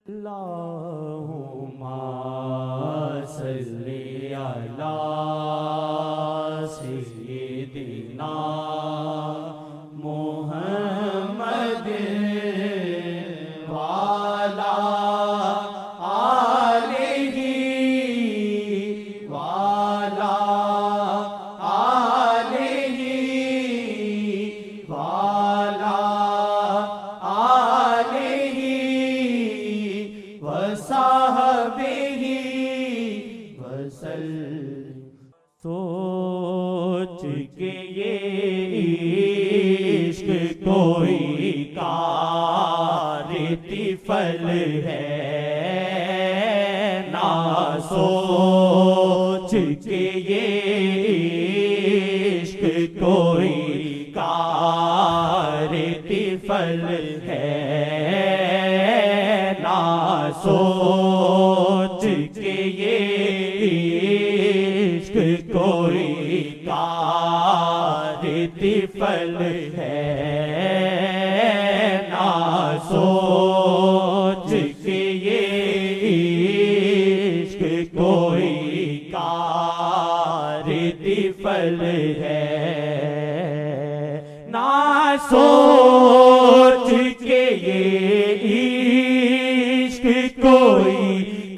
اللہم صلی علی سیدنا محمد وعلی آلہ وعلی آلہ وعلی آلہ وصحبہ وسلم۔ سوچ کے یہ عشق کوئی کار طفل ہے نہ، سوچ کے یہ عشق کوئی کار طفل ہے نہ، سوچ کے یہ عشق کوئی کار طفل ہے نہ، سوچ کے یہ عشق کوئی کار طفل ہے نہ، سوچ کے یہ عشق کوئی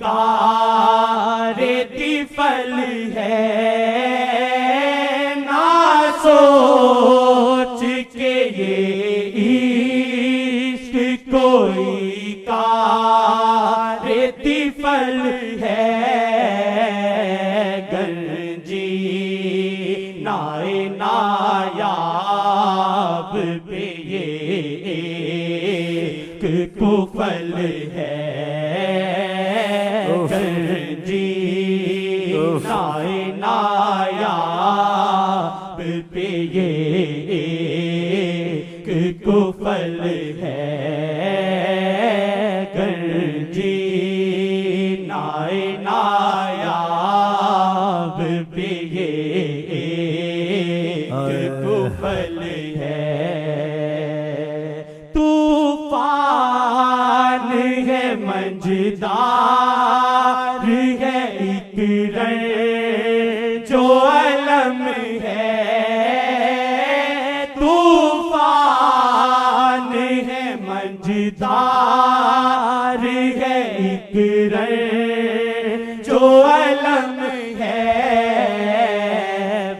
کار طفل ہے نہ، سوچ کے یہ عشق کوئی کار طفل ہے، گنجی نائے نایاب پہ یہ ایک کفل ہے، گنجی نائے نایاب پہ یہ ایک کفل ہے، گنجی نائے نایاب پہ یہ ایک کفل ہے، طوفان ہے منجدار ہے ایک رنج جو علم ہے، طوفان ہے منجدار ہے ایک رنج جو علم ہے،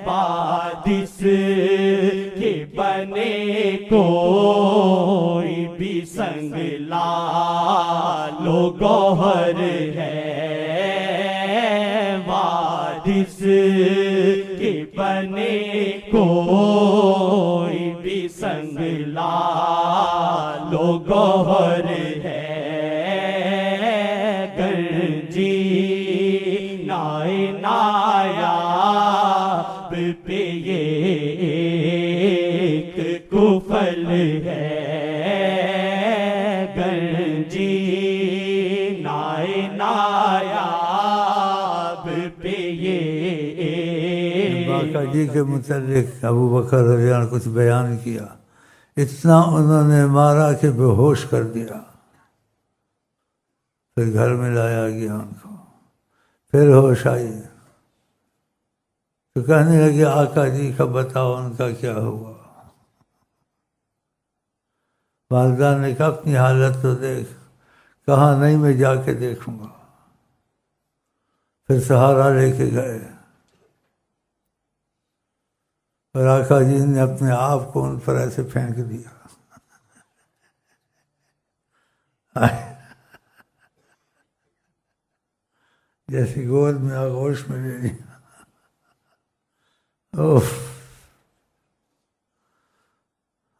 بادس کے بنے کوئی بھی سنگ لالو گوہر ہے، وارث کے بنے کوئی بھی سنگ لالو گوہر ہے، گنجی نائے نایاب پہ یہ ایک کفل ہے، گنجی نائے نایاب پہ یہ ایک۔ آقا جی کے متعلق ابو بکر رضی اللہ عنہ کچھ بیان کیا، اتنا انہوں نے مارا کہ بے ہوش کر دیا، پھر گھر میں لایا گیا ان کو، پھر ہوش آئی تو کہنے لگے آقا جی کا بتاؤ ان کا کیا ہوا؟ والدہ نے کہا اپنی حالت تو دیکھ، کہا نہیں میں جا کے دیکھوں گا، پھر سہارا لے کے گئے اور آقا جی نے اپنے آپ کو ان پر ایسے پھینک دیا، جیسے گود میں آغوش میں لے لیا، اوف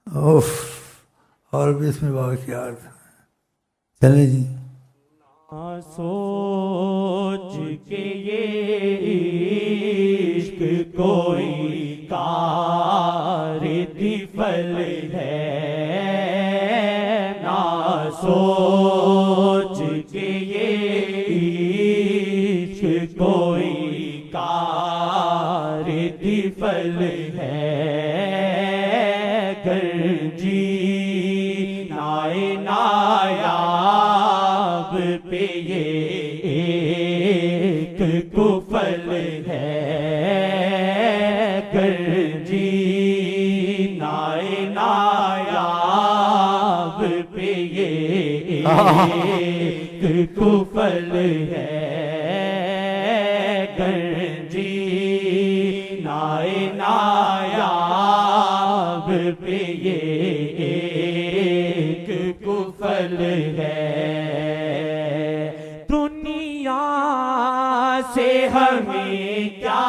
اوف، اور بھی اس میں واقعات ہیں، چلیں جی۔ سوچ کے یہ عشق کوئی کار طفل ہے نہ، سوچ کے یہ عشق کوئی کار طفل ہے، گنجی نائے نایاب گنجی نایاب پہ یہ ایک کفل ہے گنجی نایاب پہ یہ ایک کفل ہے دنیا سے ہمیں کیا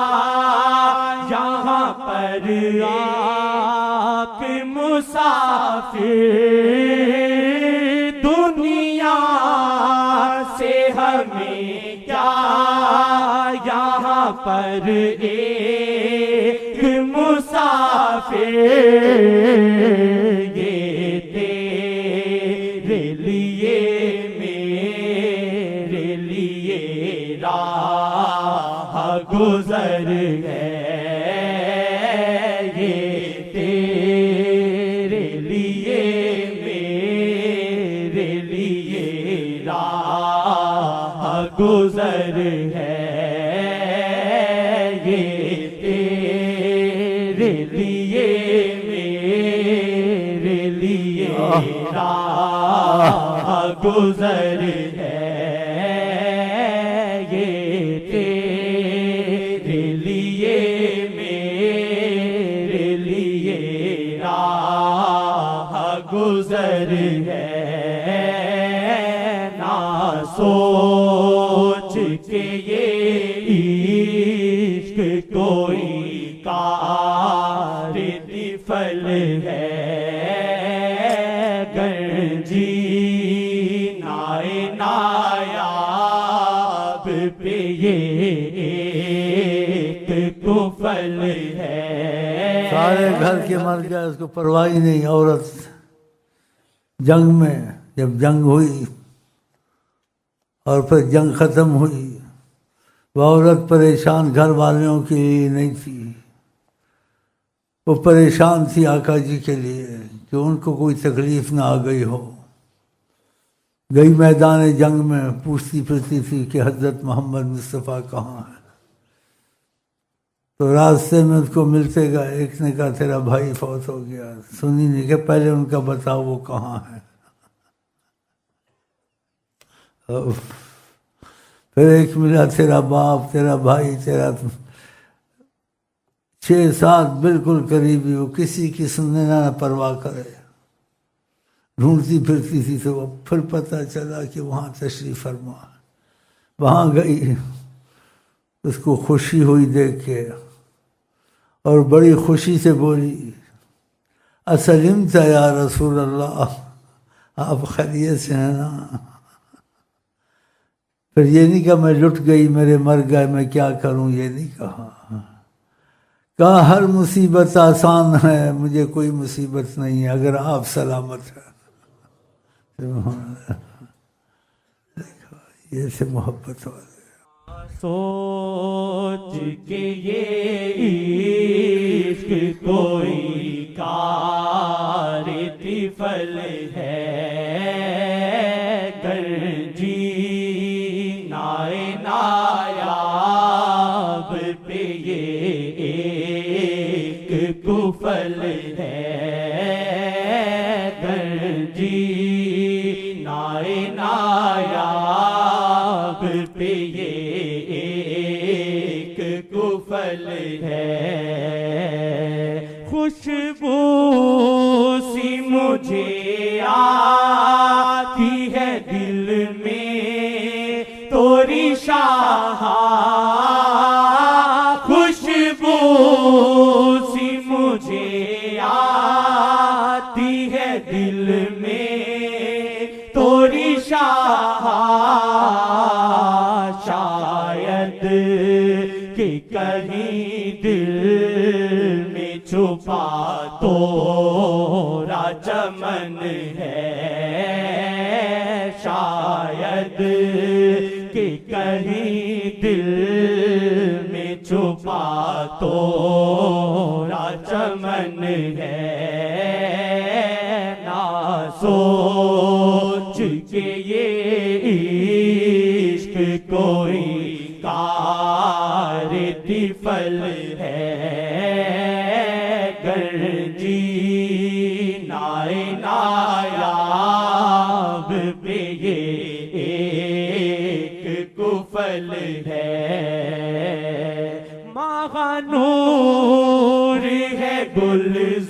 یہاں پر آپ مسافر دنیا سے ہمیں کیا یہاں پر ایک مسافر یہ تیرے لیے میرے لیے راہ گزر ہے یہ تیرے لیے میرے لیے راہ گزر ہے یہ تیرے لیے میرے لیے راہ گزر ہے یہ تیرے لیے میرے لیے راہ گزر ہے نہ سوچ کے یہ عشق کوئی کار طفل ہے گنجی نایاب پہ یہ ایک کفل ہے سارے گھر کے مر گئے اس کو پرواہ ہی نہیں عورت جنگ میں جب جنگ ہوئی اور پھر جنگ ختم ہوئی وہ عورت پریشان گھر والوں کے لیے نہیں تھی وہ پریشان تھی آقا جی کے لیے کہ ان کو کوئی تکلیف نہ آ گئی ہو گئی میدان جنگ میں پوچھتی پھرتی تھی کہ حضرت محمد مصطفیٰ کہاں ہے تو راستے میں اس کو ملتے گا ایک نے کہا تیرا بھائی فوت ہو گیا سنی نہیں کہ پہلے ان کا بتاؤ وہ کہاں ہے پھر ایک ملا تیرا باپ تیرا بھائی تیرا 6-7 بالکل قریبی وہ کسی کی سننے نہ پرواہ کرے ڈھونڈتی پھرتی تھی تو وہ پھر پتہ چلا کہ وہاں تشریف فرما وہاں گئی اس کو خوشی ہوئی دیکھ کے اور بڑی خوشی سے بولی اسلمت یا رسول اللہ آپ خیریت سے ہیں نا پھر یہ نہیں کہا میں لٹ گئی میرے مر گئے میں کیا کروں یہ نہیں کہا ہر مصیبت آسان ہے مجھے کوئی مصیبت نہیں ہے اگر آپ سلامت ہیں یہ سے محبت والے سوچ کے یہ عشق کوئی کار طفل ہے گنجی نایاب پہ یہ ایک کفل ہے گنجی نایاب پہ یہ ایک کفل ہے خوشبو سی مجھے آتی ہے دل میں توری شاہ خوشبو سی مجھے آتی ہے دل میں توری شاہ شاید کہ کہیں دل میں چھپا تو چمن ہے شاید کہ کہیں دل میں چھپا تو چمن ہے نہ سوچ کے یہ عشق کوئی کار طفل فل ہے گرجی نائے نایاب پہ یہ ایک کفل ہے ماغنور ہے گلزار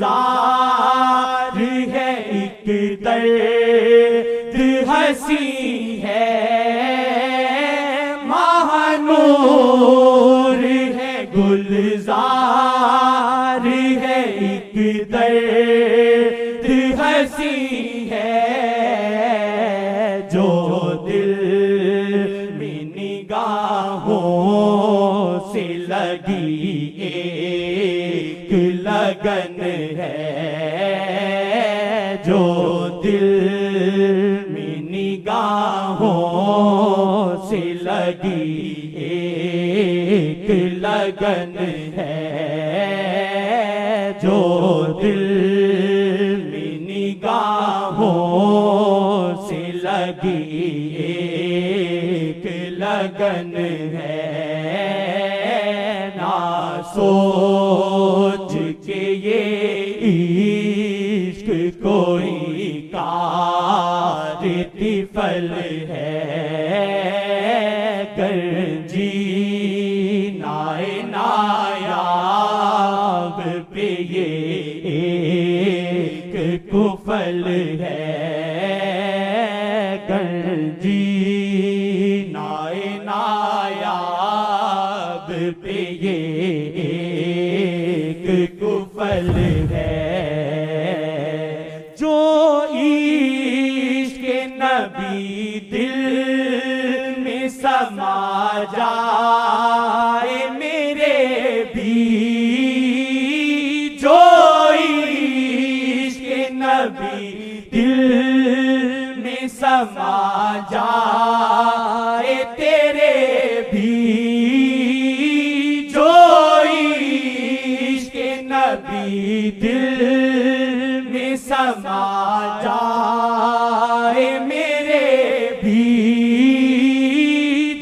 ہے ایک درد ہنسی ہے ماغنور ہے گلزار ہے ایک درد ہنسی ہے جو دل میں نگاہوں سے لگی ایک لگن ہے جو دل میں نگاہوں سے لگی ایک لگن ہے جو دل میں نگاہوں سے لگی ایک لگن ہے نہ سوچ کے یہ عشق کوئی کار طفل ہے گرجی نائے نایاب پہ یہ ایک کفل ہے گرجی نائے نایاب پہ یہ ایک کفل ہے جو عشق نبی دل میں سما جائے میرے بھی جو عشق نبی دل میں سما جائے تیرے بھی جو عشق نبی دل میں سما جائے میرے بھی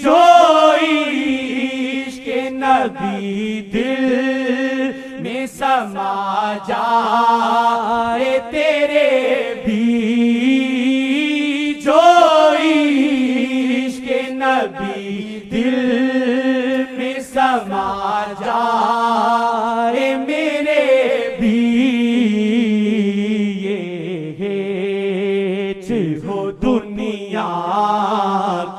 جو عشق نبی دل میں سما جائے تیرے بھی جو عشق نبی دل میں سما جائے میرے بھی یہ ہیچ ہو دنیا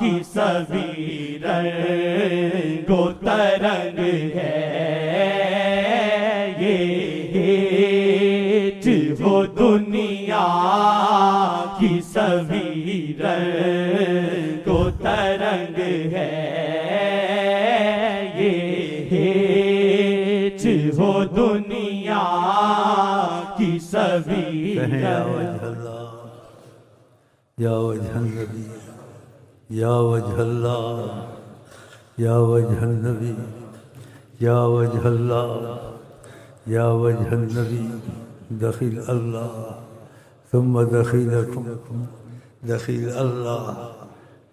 کی سبھی رنگ و ترنگ ہے یہ ہیچ ہو دنیا کی سبھی رنگ و ترنگ ہے یہ ہیچ ہو دنیا کی سبھی یا وجہ النبی یا وجہ اللہ یا وجہ النبی یا وجہ اللہ یا وجہ النبی دخیل اللہ ثم دخیلکم دخیل اللہ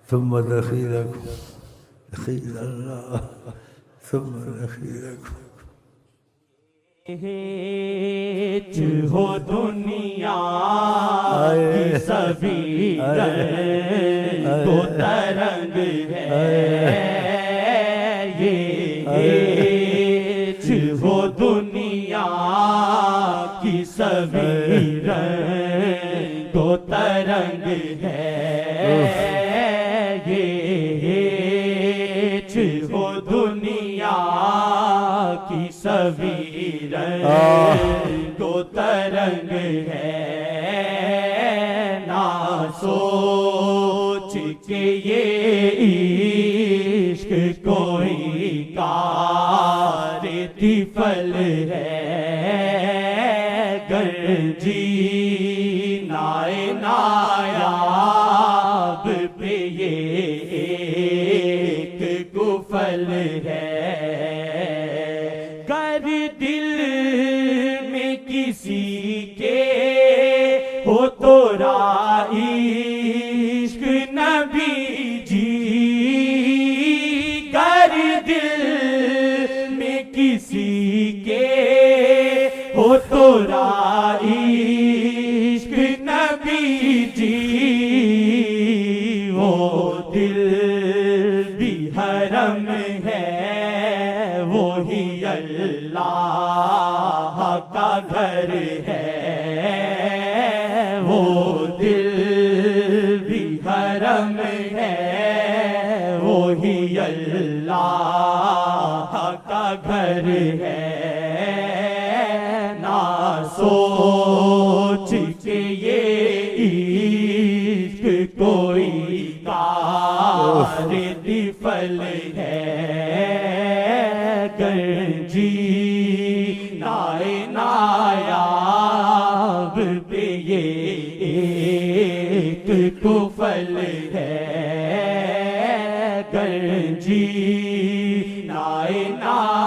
ثم دخیلکم دخیل اللہ ثم دخیلکم ہیچ ہو دنیا کی سبھی رنگ و ترنگ ہے یہ ہیچ ہو دنیا کی سبھی رنگ و ترنگ ہے یہ ہیچ ہو دنیا کی سبھی رنگ و ترنگ ہے نہ سوچ کے یہ عشق کوئی کار طفل ہے گرجی نائے نایاب پہ یہ ایک کفل ہے دل میں کسی کے ہو تو عشق نبی جی گر دل میں کسی کسی کے ہو تو عشق نبی جی وہ دل بھی حرم ہے وہی اللہ کا گھر ہے وہ دل بھی حرم ہے وہی اللہ کا گھر ہے نہ سوچ کے یہ عشق کوئی کار دفل ہے گنجی نائے نایاب پہ یہ ایک کفل ہے گنجی نائے نایاب